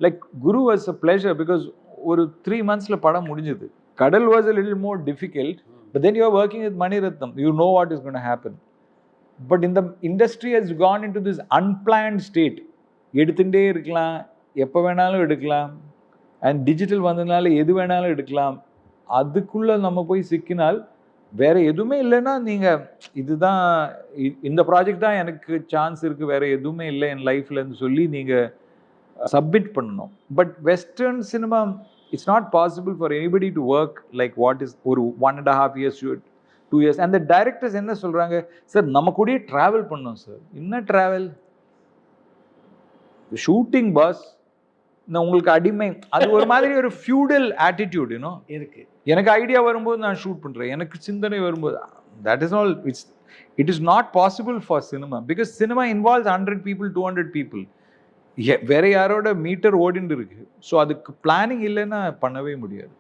Like Guru was a pleasure because ஒரு 3 monthsல படம் முடிஞ்சது. கடல் was a little more difficult, but then you are working with Maniratnam, you know what is going to happen. But in the industry has gone into this unplanned state. எடுத்துட்டே இருக்கலாம், எப்போ வேணாலும் எடுக்கலாம், and digital வந்ததுனால எது வேணாலும் எடுக்கலாம். அதுக்குள்ள நம்ம போய் சிக்கினால் வேற எதுவுமே இல்லைன்னா நீங்க இதுதான் இந்த ப்ராஜெக்ட் தான் எனக்கு சான்ஸ் இருக்கு, வேற எதுவுமே இல்லை என் லைஃப்லன்னு சொல்லி நீங்க சப்மிட் பண்ணணும். But western cinema it's not possible for anybody to work like what is ஒரு 1.5 years 2 years. அந்த டைரக்டர்ஸ் என்ன சொல்றாங்க, சார் நம்ம கூடயே டிராவல் பண்ணோம் சார். என்ன டிராவல்? ஷூட்டிங் பாஸ், நான் உங்களுக்கு அடிமை. அது ஒரு மாதிரி ஒரு ஃபியூடல் ஆட்டிடியூட் இருக்கு. எனக்கு ஐடியா வரும்போது நான் ஷூட் பண்றேன், எனக்கு சிந்தனை வரும்போது. That is all. It is not possible for cinema because cinema involves 100 people 200 people. வேற யாரோட மீட்டர் ஓடிட்டு இருக்கு. ஸோ அதுக்கு பிளானிங் இல்லைன்னா பண்ணவே முடியாது.